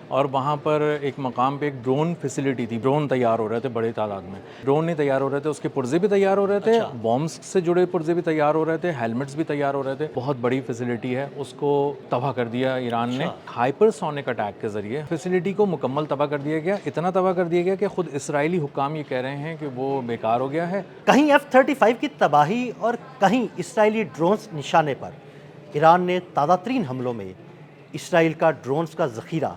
اور وہاں پر ایک مقام پہ ایک ڈرون فیسلٹی تھی، ڈرون تیار ہو رہے تھے بڑے تعداد میں، ڈرون نہیں تیار ہو رہے تھے، اس کے پرزے بھی تیار ہو رہے تھے، بامبس سے جڑے پرزے بھی تیار ہو رہے تھے، ہیلمٹس بھی تیار ہو رہے تھے، بہت بڑی فیسلٹی ہے، اس کو تباہ کر دیا ایران نے ہائپر سونک اٹیک کے ذریعے۔ فیسلٹی کو مکمل تباہ کر دیا گیا، اتنا تباہ کر دیا گیا کہ خود اسرائیلی حکام یہ کہہ رہے ہیں کہ وہ بیکار ہو گیا ہے۔ کہیں F-35 کی تباہی اور کہیں اسرائیلی ڈرونز نشانے پر، ایران نے تازہ ترین حملوں میں اسرائیل کا ڈرونز کا ذخیرہ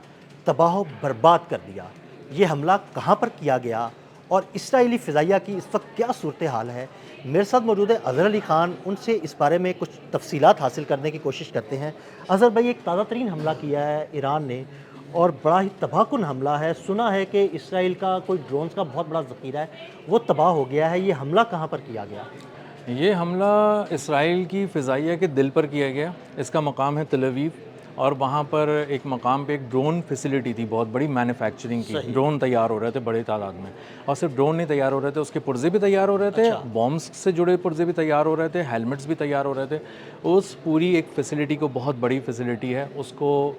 تباہ و برباد کر دیا۔ یہ حملہ کہاں پر کیا گیا اور اسرائیلی فضائیہ کی اس وقت کیا صورتحال ہے؟ میرے ساتھ موجود ہے اظہر علی خان، ان سے اس بارے میں کچھ تفصیلات حاصل کرنے کی کوشش کرتے ہیں۔ اظہر بھائی، ایک تازہ ترین حملہ کیا ہے ایران نے اور بڑا ہی تباہ کن حملہ ہے، سنا ہے کہ اسرائیل کا کوئی ڈرونز کا بہت بڑا ذخیرہ ہے وہ تباہ ہو گیا ہے، یہ حملہ کہاں پر کیا گیا؟ یہ حملہ اسرائیل کی فضائیہ کے دل پر کیا گیا، اس کا مقام ہے تل ابیب، اور وہاں پر ایک مقام پہ ایک ڈرون فیسلٹی تھی، بہت بڑی مینوفیکچرنگ کی، ڈرون تیار ہو رہے تھے بڑے تعداد میں، اور صرف ڈرون نہیں تیار ہو رہے تھے، اس کے پرزے بھی تیار ہو رہے تھے، بامبس سے جڑے پرزے بھی تیار ہو رہے تھے، ہیلمٹس بھی تیار ہو رہے تھے۔ اس پوری ایک فیسلٹی کو، بہت بڑی فیسلٹی ہے، اس کو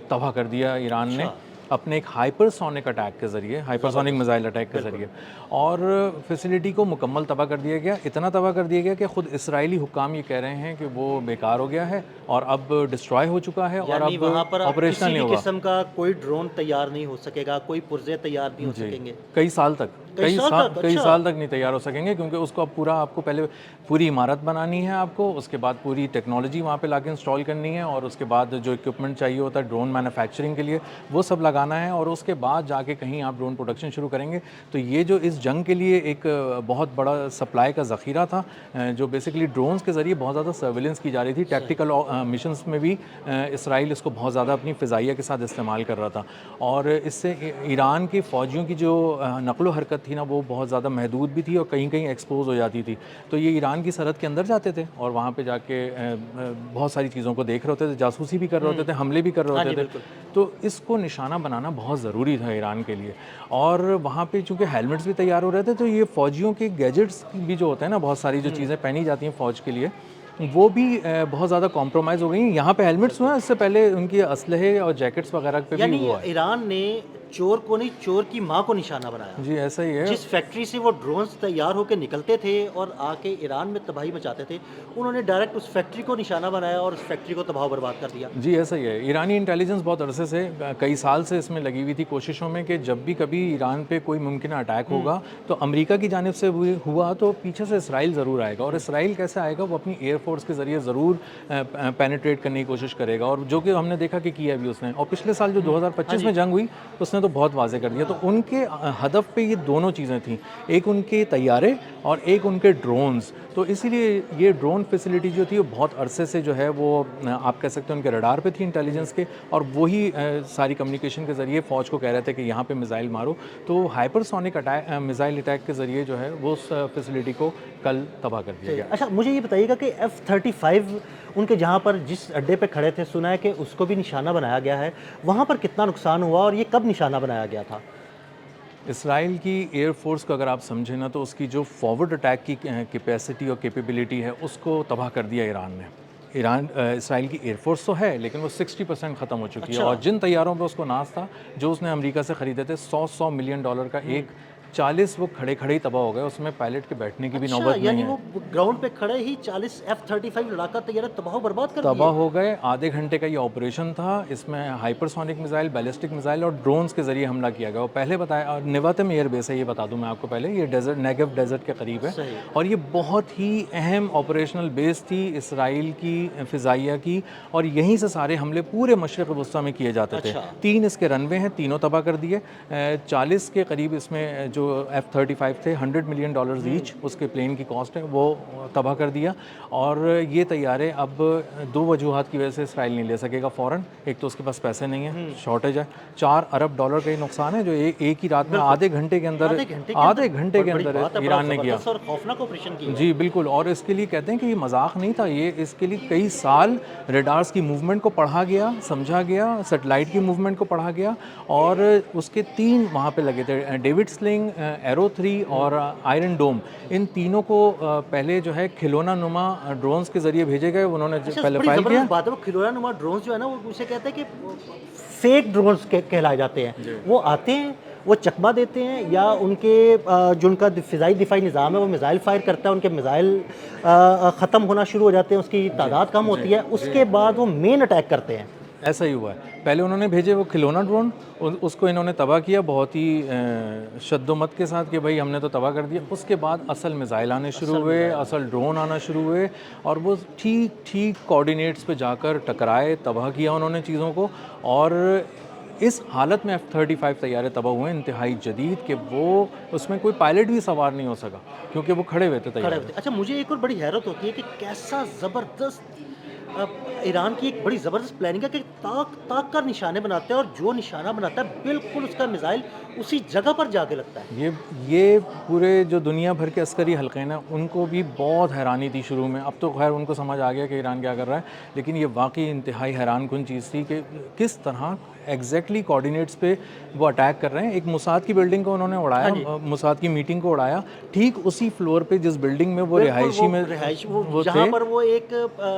تباہ کر دیا ایران نے اپنے ایک ہائپر سونک اٹیک کے ذریعے، ہائپر سونک میزائل اٹیک کے ذریعے، اور فیسلٹی کو مکمل تباہ کر دیا گیا، اتنا تباہ کر دیا گیا کہ خود اسرائیلی حکام یہ کہہ رہے ہیں کہ وہ بیکار ہو گیا ہے اور اب ڈسٹرائے ہو چکا ہے، اور اب وہاں پر آپریشنل نہیں کسی ہوگا۔ بھی قسم کا کوئی ڈرون تیار نہیں ہو سکے گا، کوئی پرزے تیار نہیں ہو سکیں گے کئی سال تک کئی سال تک نہیں تیار ہو سکیں گے، کیونکہ اس کو اب پورا، آپ کو پہلے پوری عمارت بنانی ہے، آپ کو اس کے بعد پوری ٹیکنالوجی وہاں پہ لا کے انسٹال کرنی ہے، اور اس کے بعد جو اکوپمنٹ چاہیے ہوتا ہے ڈرون مینوفیکچرنگ کے لیے وہ سب لگانا ہے، اور اس کے بعد جا کے کہیں آپ ڈرون پروڈکشن شروع کریں گے۔ تو یہ جو اس جنگ کے لیے ایک بہت بڑا سپلائی کا ذخیرہ تھا، جو بیسکلی ڈرونز کے ذریعے بہت زیادہ سرویلنس کی جا رہی تھی، ٹیکٹیکل مشنز میں بھی اسرائیل اس کو بہت زیادہ اپنی فضائیہ کے ساتھ استعمال کر رہا تھا، اور اس سے ایران کے فوجیوں کی جو نقل و حرکت تھی نا، وہ بہت زیادہ محدود بھی تھی اور کہیں کہیں ایکسپوز ہو جاتی تھی۔ تو یہ ایران کی سرحد کے اندر جاتے تھے اور وہاں پہ جا کے بہت ساری چیزوں کو دیکھ رہے ہوتے تھے، جاسوسی بھی کر رہے ہوتے تھے، حملے بھی کر رہے ہوتے تھے۔ تو اس کو نشانہ بنانا بہت ضروری تھا ایران کے لیے، اور وہاں پہ چونکہ ہیلمٹس بھی تیار ہو رہے تھے، تو یہ فوجیوں کے گیجٹس بھی جو ہوتے ہیں نا، بہت ساری جو چیزیں پہنی جاتی ہیں فوج کے لیے، وہ بھی بہت زیادہ کمپرومائز ہو گئی ہیں۔ یہاں پہ ہیلمٹس ہوئے ہیں، اس سے پہلے ان کی اسلحے اور جیکٹس وغیرہ پہ بھی ہوا ہے۔ ایران نے چور کو نہیں، چور کی ماں کو نشانہ بنایا۔ جی ایسا ہی ہے۔ جس فیکٹری سے وہ ڈرونز تیار ہو کے نکلتے تھے اور آ کے ایران میں تباہی مچاتے تھے، انہوں نے ڈائریکٹ اس فیکٹری کو نشانہ بنایا اور اس فیکٹری کو تباہ و برباد کر دیا۔ جی ایسا ہی ہے۔ ایرانی انٹیلیجنس بہت عرصے سے، کئی سال سے اس میں لگی ہوئی تھی کوششوں میں کہ جب بھی کبھی ایران پہ کوئی ممکنہ اٹیک ہوگا تو امریکہ کی جانب سے ہوا تو پیچھے سے اسرائیل ضرور آئے گا، اور اسرائیل کیسے آئے گا؟ وہ اپنی ایئر فورس کے ذریعے ضرور پینیٹریٹ کرنے کی کوشش کرے گا، اور جو کہ ہم نے دیکھا کہ کیا بھی اس نے، اور پچھلے سال جو 2025 میں جنگ ہوئی اس نے تو بہت واضح کر دیا۔ تو ان کے ہدف پہ یہ دونوں چیزیں تھیں، ایک ان کے طیارے اور ایک ان کے ڈرونز۔ تو اسی لیے یہ ڈرون فیسلٹی جو تھی وہ بہت عرصے سے جو ہے وہ آپ کہہ سکتے ہیں ان کے رڈار پہ تھی انٹیلیجنس کے، اور وہی ساری کمیونیکیشن کے ذریعے فوج کو کہہ رہے تھے کہ یہاں پہ میزائل مارو۔ تو ہائپر سونک میزائل اٹیک کے ذریعے جو ہے وہ اس فیسلٹی کو کل تباہ کر دیا گیا۔ اچھا، مجھے یہ بتائیے گا کہ F-35 ان کے جہاں پر جس اڈے پہ کھڑے تھے، سنا ہے کہ اس کو بھی نشانہ بنایا گیا ہے، وہاں پر کتنا نقصان ہوا اور یہ کب نشانہ بنایا گیا تھا؟ اسرائیل کی ایئر فورس کو اگر آپ سمجھیں نا، تو اس کی جو فارورڈ اٹیک کی کیپیسٹی اور کیپیبلٹی ہے اس کو تباہ کر دیا ایران نے۔ اسرائیل کی ایئر فورس تو ہے لیکن وہ 60% ختم ہو چکی ہے، اور جن طیاروں پہ اس کو ناز تھا جو اس نے امریکہ سے خریدے تھے، $100 ملین کا ایک، 40 وہ کھڑے کھڑے ہی تباہ ہو گئے، اس میں پائلٹ کے بیٹھنے کی بھی نوبت نہیں ہے۔ یعنی وہ گراؤنڈ پہ کھڑے ہی 40 F-35 لڑاکا طیارہ تباہ و برباد کر تباہ ہو گئے۔ آدھے گھنٹے کا یہ آپریشن تھا، اس میں hyper sonic missile, ballistic missile اور ڈرونز کے ذریعے حملہ کیا گیا۔ اور پہلے بتایا، اور نیواتم ایئر بیس ہے، یہ بتا دوں میں آپ کو پہلے، یہ ڈیزرٹ، نیگو ڈیزرٹ کے قریب ہے، اور یہ بہت ہی اہم آپریشنل بیس تھی اسرائیل کی فضائیہ کی، اور یہیں سے سارے حملے پورے مشرق وسطیٰ میں کیے جاتے تھے۔ 3 اس کے رن وے ہیں، تینوں تباہ کر دیے۔ 40 کے قریب اس میں جو F-35 تھے، $100 ملین ایچ اس کے پلین کی کاسٹ ہے، وہ تباہ کر دیا۔ اور یہ طیارے اب 2 وجوہات کی وجہ سے اسرائیل نہیں لے سکے گا فوراً، ایک تو اس کے پاس پیسے نہیں ہیں، شارٹیج ہے، $4 ارب کا یہ نقصان ہے جو ایک ہی رات میں آدھے گھنٹے کے اندر ایران نے کیا۔ جی بالکل، اور اس کے لیے کہتے ہیں کہ یہ مذاق نہیں تھا، یہ اس کے لیے کئی سال ریڈارز کی موومنٹ کو پڑھا گیا، سمجھا گیا، سیٹلائٹ کی موومنٹ کو پڑھا گیا، اور اس کے 3 وہاں پہ لگے تھے، ڈیوڈ سلنگ، ایرو 3 اور آئرن ڈوم۔ ان تینوں کو پہلے جو ہے کھلونا نما ڈرونز کے ذریعے بھیجے گئے، انہوں نے پہلے فائل کیا۔ بات ہے، وہ کھلونا نما ڈرونز جو ہے نا، وہ اسے کہتے ہیں کہ فیک ڈرونز کہلائے جاتے ہیں، وہ آتے ہیں، وہ چکمہ دیتے ہیں، یا ان کے جو ان کا فضائی دفاعی نظام ہے وہ میزائل فائر کرتا ہے، ان کے میزائل ختم ہونا شروع ہو جاتے ہیں، اس کی تعداد کم ہوتی ہے، اس کے بعد وہ مین اٹیک کرتے ہیں۔ ایسا ہی ہوا ہے، پہلے انہوں نے بھیجے وہ کھلونا ڈرون، اس کو انہوں نے تباہ کیا بہت ہی شد و مت کے ساتھ کہ بھائی ہم نے تو تباہ کر دیا۔ اس کے بعد اصل میزائل آنے شروع ہوئے، اصل ڈرون آنا شروع ہوئے، اور وہ ٹھیک کوآرڈینیٹس پہ جا کر ٹکرائے، تباہ کیا انہوں نے چیزوں کو، اور اس حالت میں F-35 طیارے تباہ ہوئے انتہائی جدید کہ وہ اس میں کوئی پائلٹ بھی سوار نہیں ہو سکا کیونکہ وہ کھڑے ہوئے تھے طیارے۔ اچھا، مجھے ایک اور بڑی حیرت ہوتی ہے کہ کیسا زبردست ایران کی ایک بڑی زبردست پلاننگ ہے کہ تاک کر نشانے بناتے ہیں، اور جو نشانہ بناتا ہے بالکل اس کا میزائل اسی جگہ پر جا کے لگتا ہے۔ یہ پورے جو دنیا بھر کے عسکری حلقے ہیں ان کو بھی بہت حیرانی تھی شروع میں، اب تو خیر ان کو سمجھ آ گیا کہ ایران کیا کر رہا ہے، لیکن یہ واقعی انتہائی حیران کن چیز تھی کہ کس طرح ایگزیکٹلی کوآرڈینیٹس پہ وہ اٹیک کر رہے ہیں۔ ایک موساد کی بلڈنگ کو انہوں نے اڑایا، موساد کی میٹنگ کو اڑایا، ٹھیک اسی فلور پہ جس بلڈنگ میں وہ رہائشی میں جہاں پر وہ ایک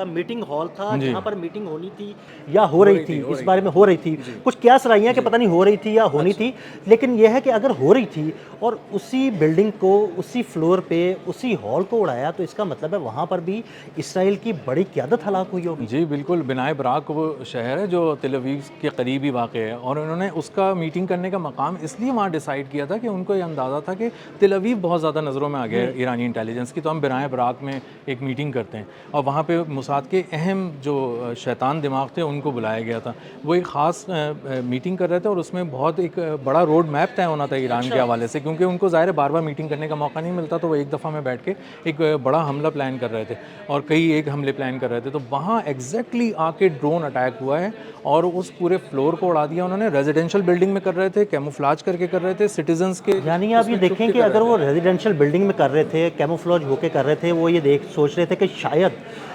میٹنگ ہال تھا، جہاں پر میٹنگ ہونی تھی یا ہو رہی تھی، اس بارے میں ہو رہی تھی، کچھ قیاس رائیاں کہ پتہ نہیں ہو رہی تھی یا ہونی تھی، لیکن یہ ہے کہ اگر ہو رہی تھی اور اسی بلڈنگ کو، اسی فلور پہ، اسی ہال کو اڑایا، تو اس کا مطلب ہے وہاں پر بھی اسرائیل کی بڑی قیادت ہلاک ہوئی ہوگی۔ جی بالکل، بنائے براق وہ شہر ہے جو تل اویو کے قریب ہی واقع ہے، اور انہوں نے اس کا میٹنگ کرنے کا مقام اس لیے وہاں ڈیسائیڈ کیا تھا کہ ان کو یہ اندازہ تھا کہ تل اویو بہت زیادہ نظروں میں آ گیا ایرانی انٹیلیجنس کی، تو ہم بنائے براق میں ایک میٹنگ کرتے ہیں، اور وہاں پہ موساد کے اہم جو شیطان دماغ تھے ان کو بلایا گیا تھا۔ وہ ایک خاص میٹنگ کر رہے تھے، اور اس میں بہت ایک بڑا روڈ میپ طے ہونا تھا ایران کے حوالے سے، کیونکہ ان کو ظاہر بار بار میٹنگ کرنے کا موقع نہیں ملتا، تو وہ ایک دفعہ میں بیٹھ کے ایک بڑا حملہ پلان کر رہے تھے، اور کئی ایک حملے پلان کر رہے تھے، تو وہاں ایگزیکٹلی آ کے ڈرون اٹیک ہوا ہے اور اس پورے فلور کو اڑا دیا انہوں نے۔ ریزیڈینشیل بلڈنگ میں کر رہے تھے، کیموفلاج کر کے کر رہے تھے سٹیزنز کے، یعنی آپ یہ دیکھیں کہ اگر وہ ریزیڈینشیل بلڈنگ میں کر رہے تھے، کیموفلاج ہو کے کر رہے تھے، وہ یہ سوچ رہے تھے کہ شاید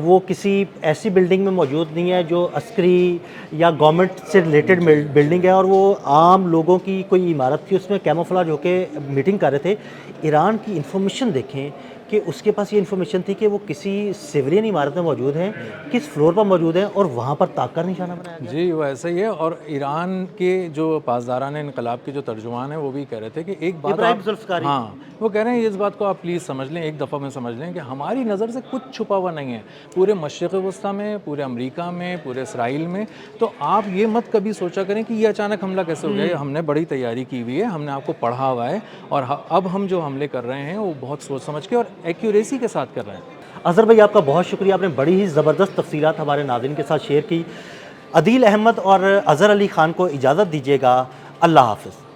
وہ کسی ایسی بلڈنگ میں موجود نہیں ہے جو عسکری یا گورنمنٹ سے ریلیٹڈ بلڈنگ ہے، اور وہ عام لوگوں کی کوئی عمارت تھی، اس میں کیموفلاج ہو کے میٹنگ کر رہے تھے۔ ایران کی انفارمیشن دیکھیں کہ اس کے پاس یہ انفارمیشن تھی کہ وہ کسی سیولین عمارت میں موجود ہیں، کس فلور پر موجود ہیں، اور وہاں پر طاق کا نشانہ بنایا گیا۔ جی وہ ایسا ہی ہے، اور ایران کے جو پاسداران انقلاب کے جو ترجمان ہیں وہ بھی کہہ رہے تھے کہ ایک بات ہاں وہ کہہ رہے ہیں اس بات کو آپ پلیز سمجھ لیں، ایک دفعہ میں سمجھ لیں کہ ہماری نظر سے کچھ چھپا ہوا نہیں ہے پورے مشرق وسطیٰ میں، پورے امریکہ میں، پورے اسرائیل میں، تو آپ یہ مت کبھی سوچا کریں کہ یہ اچانک حملہ کیسے ہو گیا، ہم نے بڑی تیاری کی ہوئی ہے، ہم نے آپ کو پڑھا ہوا ہے، اور اب ہم جو حملے کر رہے ہیں وہ بہت سوچ سمجھ کے اور ایکیوریسی کے ساتھ کر رہے ہیں۔ اظہر بھائی، آپ کا بہت شکریہ، آپ نے بڑی ہی زبردست تفصیلات ہمارے ناظرین کے ساتھ شیئر کی۔ عدیل احمد اور اظہر علی خان کو اجازت دیجیے گا، اللہ حافظ۔